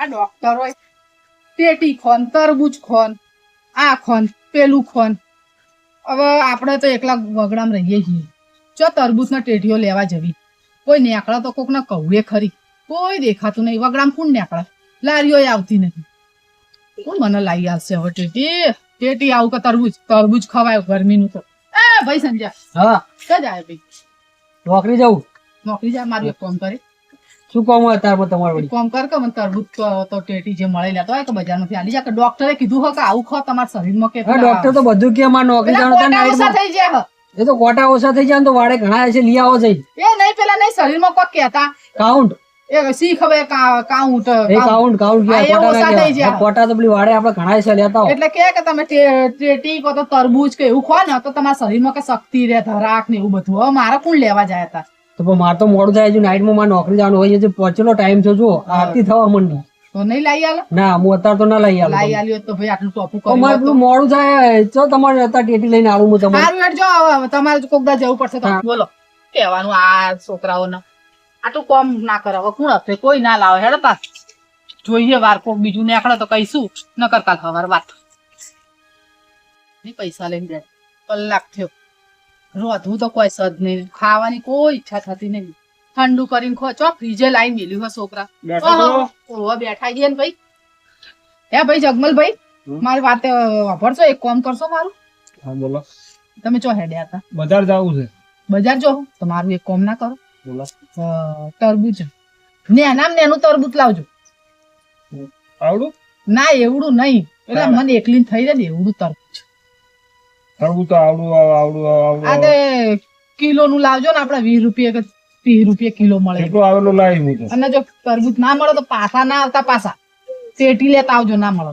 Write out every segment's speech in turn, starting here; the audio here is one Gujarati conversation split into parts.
આ ડોક્ટર હોય ટેટી ખોન તરબૂચ ખોન આ ખોન પેલું ખોન હવે આપણે તો એકલા વગડામ રહીએ છીએ ચો તરબૂચ ના ટેટીઓ લેવા જવી કોઈ નેકળે તો કોક ના કહુએ ખરી કોઈ દેખાતું નહીં વગડામ કોણ નેકળે લારીઓ આવતી નથી કોણ મને લાવી આવશે હવે ટેટી આવું કે તરબૂચ ખવાય ગરમીનું તો એ ભાઈ સંજય હા ક્યાં જાય ભાઈ નોકરી જવું નોકરી જાય મારું એક કામ કરે શું કામ હોય તારમાં તમારે વળી? કામ કર કે મને તરબૂચ તો ટેટી જે મળે લેતો હોય કે બજારમાંથી આલી જા કે ડોક્ટરે કીધું હો કે આવું ખાઓ તમારા શરીરમાં કે હા ડોક્ટર તો બધું કે મારે નોકરી પેલા જવાનું તો કોટા ઓછા નાઈટમાં થઈ જાય એ તો કોટા ઓછા થઈ જાય ને તો વાડે ઘણા હશે લઈ આવો જઈ એ નહીં પેલા નહીં શરીરમાં કોક કહેતા કાઉન્ટ એ શી ખબર કાઉન્ટ એ કાઉન્ટ કાઉન્ટ હા, એ કે કોટા ઓછા ના થઈ કહેવાય. જાય. કોટા તો પેલી વાડે આપણે ઘણા હશે લેતા હો એટલે કે તમે ટેટી કો તો તરબૂચ કે એવું ખો ને તો તમારા શરીરમાં કે શક્તિ રહે ધરાક ને એવું બધું હવે મારે કોણ લેવા જાય હતા તો પણ મારે તો મોડું થાય છે નાઈટમાં મારે નોકરી જવાનું હોય છે પહોંચેલો ટાઈમ છે જો આરતી થવા માંડી તો નહીં લાવી આલો ના હું અત્યારે તો ના લઈ લાવી આવું આલ્યો તો ભાઈ આટલું ટોપું તો મારે પેલું મોડું થાય તો તમારે અત્યારે ટેટી લઈને આવું હું તમારે સારું હેડ જો હવે તમારે કોકદા જવું પડશે તો બોલો કહેવાનું આ છોકરાઓને આટલું કોમ ના કરે હવે કોણ હશે કોઈ ના લાવે હેડ તા જોઈએ વાર કોક બીજું નીકળે તો કહીશું ન કરતા ખબર વાત નહીં પૈસા લઈને જાય કલાક થયો રોધવું તો કોઈ સદ નહીં ખાવાની કોઈ ઈચ્છા થતી નહીં ઠંડુ કરીને ખો ચો ફ્રીજે લાઈન મેલ્યું હોય છોકરા ઓહો બેઠા ગયા ને ભાઈ હે ભાઈ જગમલ ભાઈ મારી વાત વાપરશો એક કામ કરશો મારું હા બોલો તમે ચો હેડ્યા હતા બજાર જવું છે બજાર જો તો મારું એક કામ ના કરો બોલો તરબૂચ નેનું તરબૂચ લાવજો આવડું ના એવડું નહીં એટલે મને એકલી થઈ રહે ને એવડું તરબૂચ તરબૂચ તો આવડું આ તે કિલો નું લાવજો ને આપડે 20 રૂપિયા કે 30 રૂપિયા કિલો મળે કેટલું આવેલું લાવી હું તો અને જો તરબૂચ ના મળે તો પાછા ના આવતા પાછા ટેટી લેતા આવજો ના મળે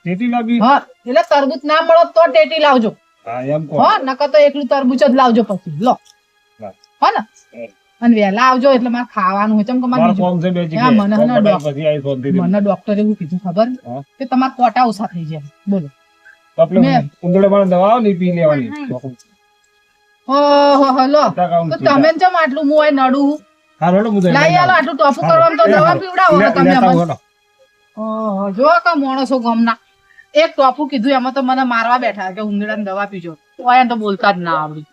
કેટલી લાવી હા એટલે તરબૂચ ના મળે તો ટેટી લાવજો હા એમ કહો હા નકર તો એકલું તરબૂચ જ લાવજો પછી લો હા. હો ને અને વહેલા આવજો એટલે મારે ખાવાનું હોય ચમ કે મારે મારા બીજું- ફોન છે બે હા, મને હે ને જગ્યાએ ડોક- પછી આવી ફોન દીધી મને ડોક્ટરે એવું કીધું ખબર હા. કે તમારા કોટા ઓછા થઈ જાય બોલો આપણે મેં- ઉંદરડા વાળી દવા આવે ને એ પી લેવાની હો લો પતા કાઉન્ટ તો તમે ચમ આટલું મું હોય નડું હા હેડો હું લાઈ આલો આટલું ટોપું કરવામાં તો દવા પીવડાવો હવે તમે અમને. ઓહો, જો કે માણસો ગમના એક ટોપું કીધું એમાં તો મને મારવા બેઠા કે ઉંદરડાની દવા પીજો ઓય તો બોલતા જ ના આવડી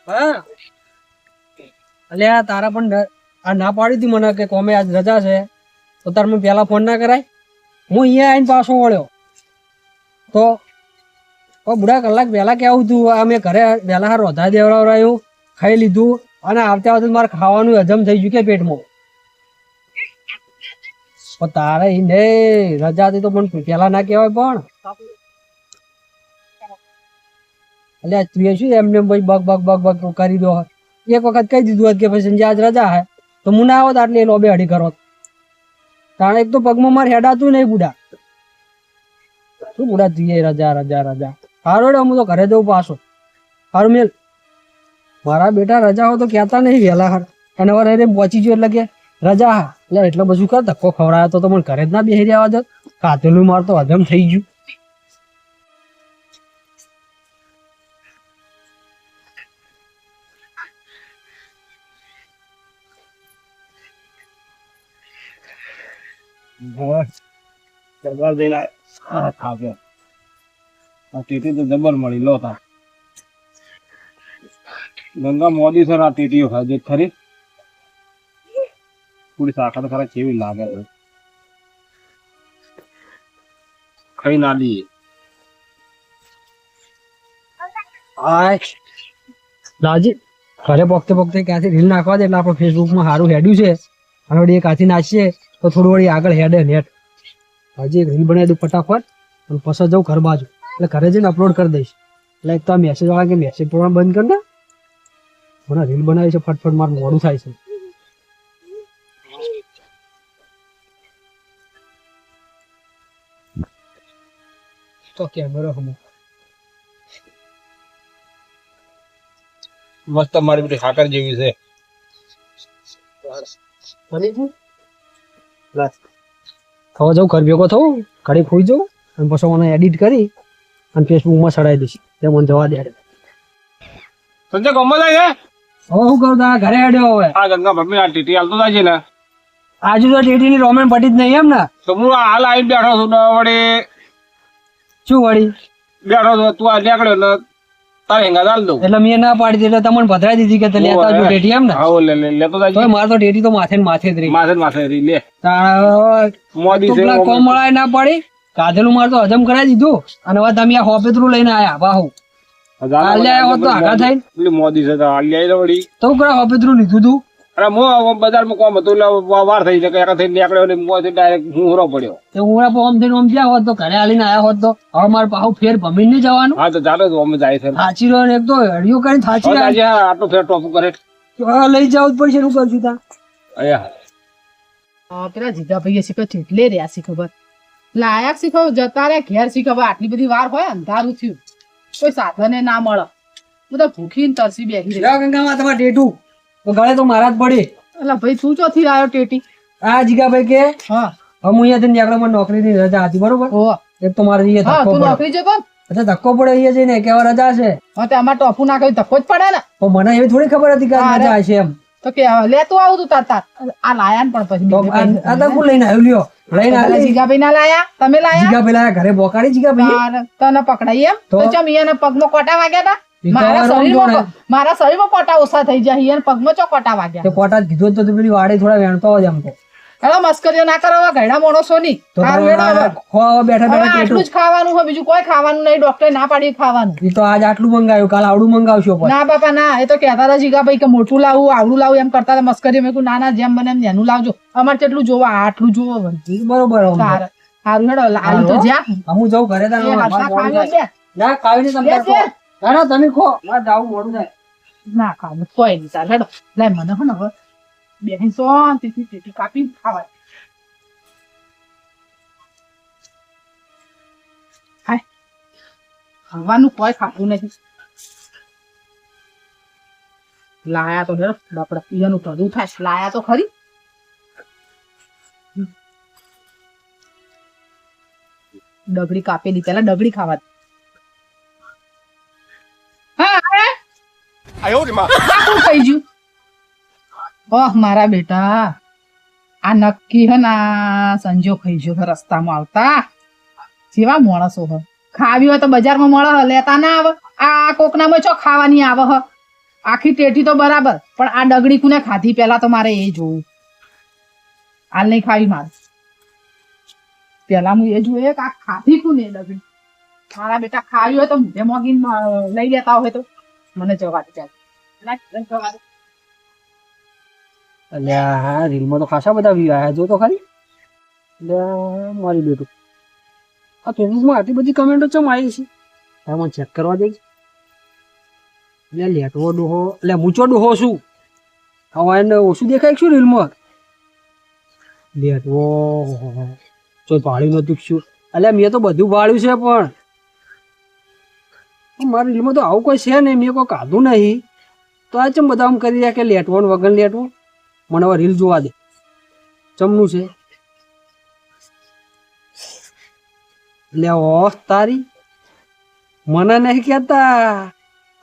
હા અલ્યા તારા પણ આ ના પાડી હતી મને કે કોમે આજ રજા છે તો તાર મને પહેલા ફોન ના કરાય હું અહીંયા આવીને પાછો વળ્યો તો બુડા કલાક પહેલા કેવું તું આ મેં ઘરે વહેલા હાર રોધા દેવડાવ્યું ખાઈ લીધું અને આવતા આવતા મારે ખાવાનું હજમ થઈ ગયું કે પેટમાં પણ તારે ને રજા હતી તો પણ પહેલા ના કહેવાય પણ અલ્યા તું શું એમને ભાઈ બગ બગ બગ બગ કરી દો એક વખત કહી દીધું હોત કે પછી સંજય આજ રજા હે તો હું ના આવત આટલી લોબે અડી કરો તાણે એક તો પગમાં મારે હેડાતું નહીં બુડા શું બુડા જોઈએ રજા રજા રજા હારો રે હું તો ઘરે જવું પાછો હારું મેલ મારા બેટા રજા હોય તો કહેતા નહીં વહેલા હાર અને હવે પહોંચી ગયો એટલે કે રજા હા એટલે એટલે બધું કર ધક્કો ખવડાયો તો મને ઘરે જ ના બેસી રહેવા દો કાતેલું માર તો હજમ થઈ ગયું સરકાર જઈને ખાવે આ ટીટી તો જબર મળી લો તા ગંગા મોદી સર આ ટીટીઓ ખાજે ખરી પૂરી શાખા તો ખરા કેવી લાગે છે ખાઈ ના લઈએ આય લાજી ઘરે પોકતે પોકતે ક્યાંથી રીલ નાખવા દે એટલે આપણે ફેસબુકમાં સારું હેડ્યું છે અને વળી એક હાથી નાખીએ તો થોડું વળી આગળ હેડે નેટ હજી એક રીલ બનાવી દઉં ફટાફટ અને પછી જાઉં ઘર બાજુ એટલે ઘરે જઈને અપલોડ કરી દઈશ એટલે એક તો આ મેસેજ વાળા કે મેસેજ પ્રોગ્રામ બંધ કરી દે મને રીલ બનાવી છે ફટફટ મારું મોડું થાય છે તો કેમેરો હમો મસ્ત મારી બધી ખાકર જેવી છે હવે જાઉં ઘર ભેગો થવું ઘડી ખોઈ જાઉં અને પછી મને એડિટ કરી અને ફેસબુકમાં ચડાવી દઈશ તે મને જવા દે સંજય ગમો જાય છે હવે શું કરું તારા ઘરે હેડ્યો હવે આ ગંગા ભમી આ ટીટી હાલતો જાય છે ને આજુ તો ટેટીની રોમેન પટી જ નહીં એમ ને? તો હું હાલ આવીને બેઠો છું ને વળી શું વળી? બેઠો છું તું આ નીકળ્યો ને તારે હેંગા ચાલ દઉં એટલે મેં ના પાડી દીધી એટલે તમને ભધરાઈ દીધી કે તે લેતા આવજો ટેટી એમ ને? હા લેતો જાય તોય મારે તો ટેટી તો માથે ને માથે જ રહી. માથે ને માથે રહી લે તાણ મોદી તું છે પેલા કોમ મળાય ના પડી કાધેલું મારે તો હજમ કરાવી દીધું અને હવે તમે આ હોપેતરું લઈને આયા બાહુ આલ્યા હોત તો આગા થઈને પેલી મોદી છે તો હાલી આવી વળી તો હું કરા હોપેતરું લીધું તું. અરે હું બજારમાં કોમ હતું એટલે વાર થઈ જાય એકા થઈને નીકળ્યો ને મોથી ડાયરેક્ટ હું હોરો પડ્યો તે હું ઓમ થઈને ઓમ ગયા હોત તો ઘરે આલીને આયા હોત તો હવે મારે પાહુ ફેર ભમીને નહીં જવાનું. હા તો ચાલો તો અમે જાય છે થાચી રહ્યો ને એક તો હડિયો કરીને થાચી હવે રહ્યો. આજે આટલું ફેર ટોપ કરે હવે લઈ જાવ જ પડશે. શું કરશું તા? અહીંયા પેલા જીગાભાઈ શીખો એટલે રહ્યા શી ખબર લાયક શીખો જતા રહ્યા ઘેર શી ખબર આટલી બધી વાર હોય અંધારું થયું કોઈ સાધને ના મળે બધા ભૂખી ને તરસી બેઠી રહી. લ્યો ગંગામાં તમારે ટેટુ તો ગળે તો મારા જ પડી. એટલે ભાઈ તું ચોથી આવ્યો ટેટી? આ જીગાભાઈ કે હા હું અહીંયાથી નીકળ્યો મને નોકરીની રજા હતી બરોબર. ઓ એક તો મારે અહીંયા હા ધક્કો તું પડે. નોકરી જતો ને? એટલે ધક્કો પડે અહીંયા જઈને કે હવે રજા છે. હા તે આમાં ટોપુ ના કહ્યું ધક્કો જ પડે ને તો મને એવી થોડી ખબર હતી કે આજ રજા છે એમ. તો કે લેતું આવું તું તાર આ લાયા ને પણ પછી તો આ તો હું લઈને આવ્યો લ્યો લઈને પેલા આવ્યો. જીગાભાઈ ના લાયા તમે લાયા જીગાભાઈ લાયા ઘરે બોકાડી જીગાભાઈ. તાર તને પકડાઈ એમ તો? તો ચમ ઈયાના પગમાં કોટા વાગ્યા ઈ તો હતા હવે રમજો મારા શરીરમાં કોટા ઓછા થઈ જાય ઈયાના પગમાં ચો કોટા વાગ્યા તો કોટા જ કીધું તો પેલી વાડે થોડા વેણતો હોય એમ તો. હેલો મસ્કરીઓ ના કરો હવે ઘરડા માણસો ની તો સારું હેડો હવે. ખોવા બેઠા હવે બેઠા આટલું ટેટુ. જ ખાવાનું હોય બીજું કોઈ ખાવાનું નહીં ડોક્ટરે ના પાડી ખાવાનું ઈ તો આજ આટલું મંગાવ્યું કાલ આવડું મંગાવશો પણ. ના બાપા ના એ તો કહેતા હતા જીગાભાઈ કે મોટું લાવું આવડું લાવું એમ કરતા હતા મસ્કરી મેં કીધું ના ના જેમ બને એમ એનું લાવજો અમારે કેટલું જોવા આટલું જોવો વળી. બરોબર આમ તો. સારું હેડો લાવી તો જ્યાં હું જાઉં ઘરે તારે એ મારે હાથમાં મોડું ખાવી થાય. હોય બે. ના ખાવી નહીં તમે બે, ખો. ના ના તમે ખો મારે જાવું મોડું થાય. ના ખાવું કોઈ નહીં ચાલ હેડો લાય મને હો ને હવે બેહીન શાંતિથી ટેટી કાપી ખાવાય હાય ખાવાનું કોઈ ખાતું નથી લાયા તો હેડો બાપડા પીવાનું બધું થાય લાયા તો ખરી ડગડી કાપેલી પેલા ડગડી ખાવા દે. હા શું થઈ ગયું? ઓહ મારા બેટા આ નક્કી હે ના સંજો ખાઈ ગયો હે રસ્તામાં આવતા જેવા માણસો હે ખાવી હોય તો બજારમાં મળે હે, લેતા ના આવે આ કોકનામાં ચો ખાવાની આવે હ આખી ટેટી તો બરાબર પણ આ ડગડી કુને ખાધી પેલા તો મારે એ જોવું હાલ નહીં ખાવી મારે પેલા હું એ જોઈએ કે આ ખાધી કુને ડગડી મારા બેટા ખાવી હોય તો મોઢે મોગીને લઈ લેતા હોય તો મને જવા દે ચાલ જવા દે. અલ્યા હા રીલમાં તો ખાસા બધા વ્યૂ આયા જો તો ખરી. અલ્યા મારી બેટું આ ફેસબુકમાં આટલી બધી કમેન્ટો ચમ આવી છે હા મને ચેક કરવા દે. એટલે લેટવો ડોહો એટલે મૂચો ડોહો શું હવે એને ઓછું દેખાય શું રીલમાં લેટવો ચો ભાડ્યું નતું શું અલ્યા મેં તો બધું ભાડ્યું છે પણ મારી રીલમાં તો આવું કોઈ છે નહીં મેં કોઈ કાઢું નહીં તો આ ચમ બધા આમ કરી રહ્યા કે લેટવો ને વગર લેટવો મને હવે રીલ જોવા દે ચમનું છે લે ઓહ તારી મને નહીં કહેતા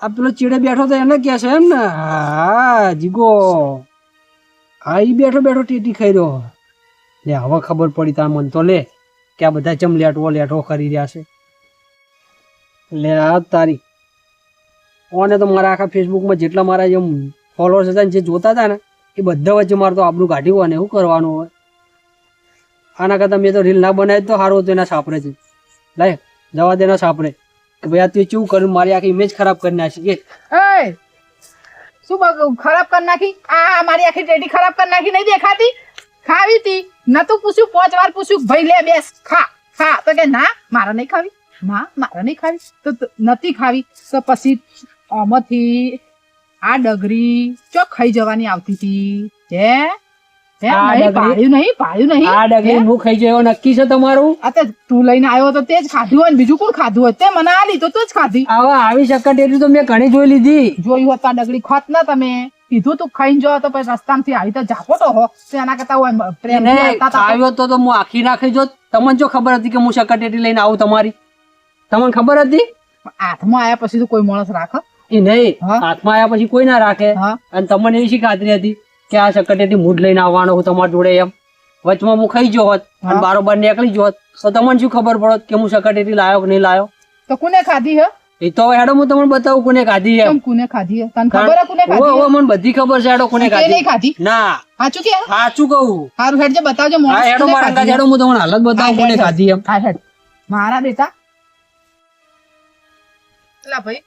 આ પેલો ચીડે બેઠો તો એને કહે છે એમ ને હા જીગો હા ઈ બેઠો બેઠો ટીટી ખાઈ રહ્યો લે હવે ખબર પડી તા મન તો લે કે આ બધા ચમ લેટવો લેટવો કરી રહ્યા છે લે આ તારી ઓને તો મારા આખા ફેસબુકમાં જેટલા મારા જેમ ફોલોઅર્સ હતા ને જે જોતા હતા ને એ બધા વચ્ચે મારે તો આપણું કાઢ્યું હોય ને શું કરવાનું હોય આના કરતાં મેં તો રીલ ના બનાવી તો સારું હતું એના સાપરે છે લાય જવા દેના સાપરે કે ભાઈ આ તું કેવું કર્યું મારી આખી ઇમેજ ખરાબ કરી નાખી કે એ શું ખરાબ કરી નાખી આ મારી આખી ટેટી ખરાબ કરી નાખી નહીં દેખાતી ખાવી તી નતું પૂછ્યું 5 વાર પૂછ્યું ભાઈ લે બેસ ખા ખા તો કે ના મારે નહીં ખાવી ના મારે નહીં ખાવી તો નથી ખાવી તો પછી આમાંથી આ ડગરી ચો ખાઈ જવાની આવતી હતી હે હે આ નહીં ડગરી? પાડ્યું નહીં આ ડગરી હે? હું ખાઈ ગયો નક્કી છે તમારું આ તે તું લઈને આવ્યો તો તે જ ખાધું હોય ને બીજું કોણ ખાધું હોય તે મને આ લીધું તું જ ખાધી આવા આવી શક્કર એટલી તો મેં ઘણી જોઈ લીધી જોયું હતા ડગડી ખોત ને તમે કીધું તું ખાઈને જો તો પછી રસ્તામાંથી આવી તો જાપોટો હો તો એના કરતા હોય પ્રેમથી એને આવતા તા. આવ્યો તો હું આખી નાખી જો તમને જો ખબર હતી કે હું શક્કર ટેટી લઈને આવું તમારી તમને ખબર હતી હાથમાં આયા પછી તો કોઈ માણસ રાખે એ નહીં હા? હાથમાં આવ્યા પછી કોઈ ના રાખે હા અને તમને એવી શી ખાતરી હતી કે આ શક્કર ટેટી મૂડ લઈને આવવાનો હું તમારી જોડે એમ વચમાં હું ખાઈ ગયો હોત અને હા. બારોબાર નીકળી ગયો હોત તો તમને શું ખબર પડત કે હું સકટેટી લાયો કે નહીં લાયો? તો કોને ખાધી હે એ તો હવે હેડો હું તમને બતાવું કોને ખાધી એમ. કેમ કોને ખાધી હે તને ખબર હે કોને ઓવે, ખાધી ઓવે, મને બધી ખબર છે હેડો કોને હે? તે નહીં ખાધી. ખાધી ના સાચું કે સાચું કહું. હારું હેડ જે બતાવજો હા મોણસ હેડો કોને મારા ખાધી હેડો હું તમને હાલત બતાવું હા, કોને હેડ, ખાધી એમ. હા હેડ મારા બેટા એલા ભાઈ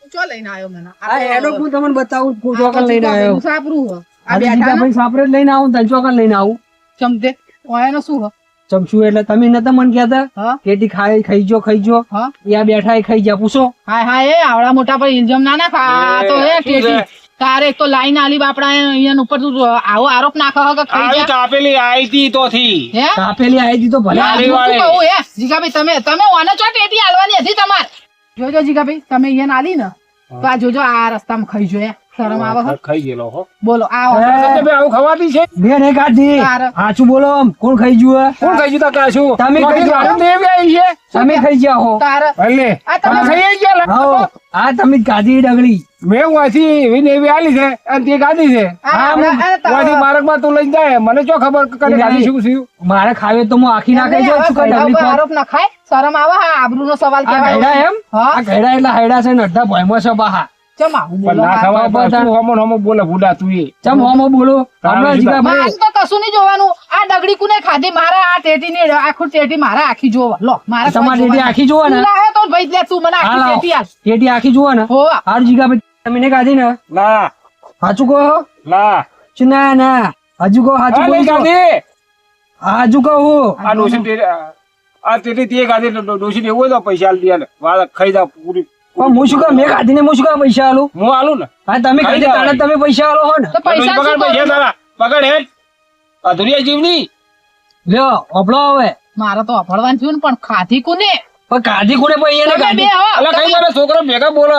તું ચો લઈને આવ્યો મને હા હેડો હું તમને બતાવું કોણ ચોકન લઈને આવ્યો. પેલું સાપરું હે. આ આજે બેઠા જીગાભાઈ સાપરે જ લઈને આવું તને ચોકન લઈને આવું. ચમતે ઓયાનો શું હે? ચમચું એટલે તમે નતા મને કહેતા હા કેટી ખાઈ જો હા યા બેઠા એ ખાઈ ગયા પૂછો. હાય હાય એ આવડા મોટા પર ઇલ્ઝામ ના નાખ આ તો હે શું છે? ટેટી તારે એક તો લાઈન આલી બાપડા અહીંયા ઉપર તું આવો આરોપ નાખો હે કે ખાઈ આવી ગયા કાપેલી આઈ તી તો થી હે કાપેલી આવી હતી તો ભલે ના, લારી હું શું વાળી. કહું હે જીગાભાઈ તમે ઓને ચો ટેટી આલવાની હતી તમાર જોજો જીગાભાઈ તમે અહીંયા આલી ને તો આ જોજો આ રસ્તામાં ખાઈ જો શરમ આવે હે? ખાઈ ગયેલો હો બોલો આ હે? તમે આવું ખવાતી છે બેન એ કાઢી તારે. સાચું બોલો આમ. કોણ ખાઈ ગયું? કોણ ખાઈ ગયું તા શું તમે ખાઈ ગયા. મારું દેવી આવી છે તમે ખાઈ ગયા હો. તારે ભલે આ તમે તમે ખાઈ ગયા આવો. આ તમે જ ખાધી ડગડી. મેં વાંચી એવી દેવી આલી છે અને તે ગાધી છે આ હા, આવડા- આ તારે- વાંચી બાળકમાં તું લઈ જાય મને શું ખબર કે કને ગાધી શું થયું મારે ખાવે તો હું આખી નાખે એમને જો આવા શું કાંઈ ઘરડા ડગલી ઉપર ખાવ? આરોપ નખાય શરમ આવે હા આબરૂનો સવાલ આ કહેવાય ઘરડા એમ હા આ ઘરડા એટલે હાયડા છે ને અડધા ભોયમાં છે બાહા. ચમ આવું પણ બોલો ના હા. ખવાય બાપા પણ તું હમો હમો બોલે ભૂડા તું એ ચમ હોમો બોલો હમણાં જીગા મારે ભાઈ તો કશું નહીં જોવાનું આ ડગડી કુને ખાધી મારે આ ટેટીની આખું ટેટી મારે આખી જોવા લો મારે તમારી ટેટી આખી જોવા ને? તું લાવે તો ભાઈ લે તું મને હા આખી લાવો. ટેટી આલ ટેટી આખી જુઓ ને હો હારું જીગા ભાઈ તમે ને ખાધી ને ના સાચું કહો ના શું? ના ના હજુ કહો સાચું આ નહીં બોલજો. ગાધી હજુ કહું આ ડોશી આ તેથી તે ગાધી ડોશી ને એવું હોય તો પૈસા આલી દે ને વાળા ખાઈ જા પૂરી પણ હું શું કહું મેં ખાધી ને હું શું કહું પૈસા આલું? હું આલું ને હા તમે ખાઈ ખાધી જાઓ. તાણે તમે પૈસા આલો હો ને. તો પૈસા શું પકડ પૈસા કરું? તારા પકડ હેડ અધુરિયા જીવની લ્યો ઓપડો હવે. મારે તો અભળવાનું થયું ને પણ ખાધી કુને પણ કાઢી કોને પણ તમે અહીંયા બે હો એટલે કઈ મારા છોકરા ભેગા બોલો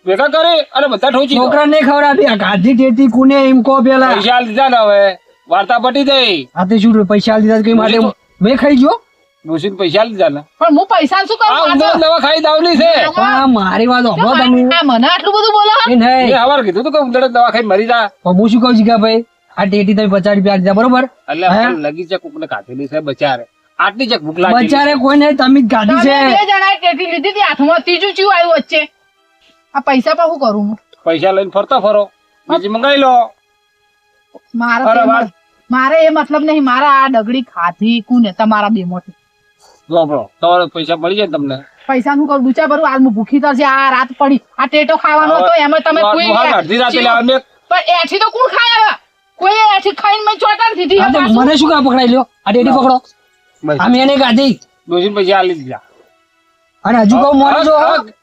ભેગા કરે અને બધા ઠોચી દો. છોકરા નહીં ખવડાવી આ ગાધી ટેટી કોને એમ કહો પેલા. પૈસા આલી દીધા ને હવે વાર્તા પટી ગઈ આ તે શું પૈસા આલી દીધા કઈ માટે મેં ખાઈ ગયો ડોશી ને પૈસા આલી દીધા ને પણ હું પૈસા શું કરું આ ઉંદર દવા ખાઈ દાવલી છે પણ આ મારી વાત તો સાંભળો તમે. આ મને આટલું બધું બોલો એ નહીં એ હવાર કીધું તું કે ઉંદર દવા ખાઈ મરી જા પણ હું શું કહું જીગા ભાઈ આ ટેટી તમે 50 રૂપિયા દીધા બરોબર એટલે હે? લગી છે કોક ને કાઢેલી છે બચારે આટલી જ ભૂખ લાગી બચારે કોઈ નહીં તમે જ ગાધી તમે છે. બે જણાએ ટેટી લીધી હતી હાથમાં ત્રીજું ચિયું આવ્યું વચ્ચે આ પૈસા પણ શું કરું હું પૈસા લઈને ફરતા ફરો બીજી મંગાઈ લો મારે તો અરે એમ વાહ. જ- મારે એ મતલબ નહીં મારે આ ડગડી ખાધી કુને તમારા બે મોટી વાપરો તમારે પૈસા મળી જાય ને તમને પૈસા નું કરું દુચા ભરું આજ હું ભૂખી તો છે આ રાત પડી આ ટેટો ખાવાનો હતો એમાં તમે કોઈ હા, અડધી રાતે લેવા પણ એઠી તો કોણ ખાય હવે કોઈ એઠી ખાઈને મેં ચોટાડ દીધી હા, હવે તો પાછું. મને શું કામ પકડાઈ લ્યો આ ટેટી પકડો અમે એને ગાધી ડોશી પૈસા આલી દીધા અને હજુ કહું મોરે જો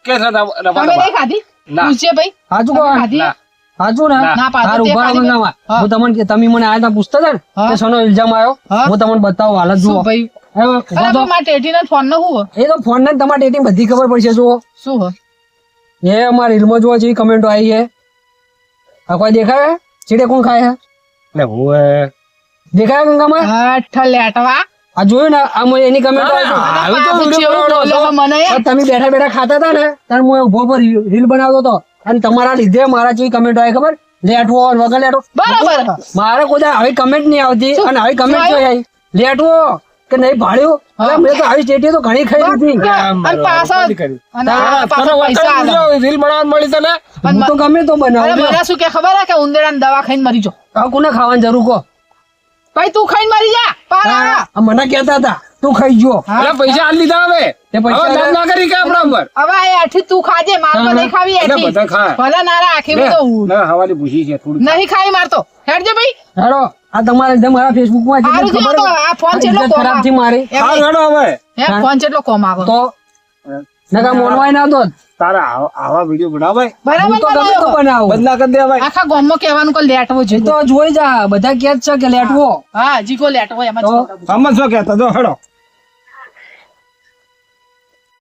કે તમે નહીં ખાધી ના. પૂછીએ ભાઈ સાચું તમે કહો ખાધી ના. સાચું ને ના. ના પાડો હારું, તે ઉભા રહો ખાધી ગંગામાં. હા. હું તમને તમે મને આયા તા પૂછતા હતા ને હા. કે શેનો ઇલ્ઝામ આવ્યો હા. હું તમને બતાવું હાલત શું જુઓ ભાઈ હવે ઉભા અરે થો. મારા ટેટીના ફોન નો હું એ તો ફોન ને તમારે ટેટી બધી ખબર પડશે જુઓ શું હે એ અમારા રીલમાં જોવા જેવી કમેન્ટો આવી છે આ કોઈ દેખાય ચીડે કોણ ખાય છે દેખાય ગંગામાં હઠ લેટવા આ જોયું ને આ મને એની કમેન્ટો અરે, આવી આવી તો પાછું video ચેવું બનાવવાનો બોલો મને યાર. તમે બેઠા બેઠા ખાતા હતા ને ત્યારે હું ઉભો પર રીલ બનાવતો હતો અને તમારા લીધે મારા જેવી કમેન્ટો આવી ખબર લેટવો વગર લેટવો બરાબર મારે કોઈ દાડો આવી કમેન્ટ નહીં આવતી અને આવી કમેન્ટ શું જોઈ આવી લેટવો કે નહીં ભાડ્યું અરે મેં તો આવી સ્ટેટીઓ તો ઘણી ખાઈ લીધી અને પાછા અને આ પાછા પૈસા આલે. રીલ બનાવવા મળી તને હું તો ગમે તો અરે બનાવું મને શું કે ખબર હે કે ઉંદરડાની દવા ખાઈને મરી જો આ કોને ખાવાની જરૂર કહો ભાઈ તું ખાઈને મરી જા પારા આ મને કહેતા હતા તું ખાઈ જો એટલે પૈસા આલી દીધા હવે તે પૈસા હવે દામ ના કરી કે આપણા ઉપર હવે આ એઠી તું ખાજે માર તો નહીં ખાવી એટલે એઠી બધા ખાય. ભલે નારા આખી બધું ના હવાની ભૂસી છે થોડી નહીં ખાઈ માર તો હેડજે ભાઈ હેડો આ તમારા લીધે મારા ફેસબુક માં હારું છે તો આ ફોન ચેટલો કોમ ખરાબ થી મારી એમ હાલ હેડો હવે હે ફોન ચેટલો કોમ આવે તો નકા મોનવાય ના દો તારા આવા વિડીયો બનાવાય હું તો બરાબર ગમે તો બનાવ્યો. બનાવું બદલા કરી દેવાય આખા ગામમાં કહેવાનું કે લેટવો એ છે તો જોઈ જા બધા કે જ છે કે લેટવો હા જીગો લેટવો એમાં તો છોકરા. સમજ શું કહેતા જો હેડો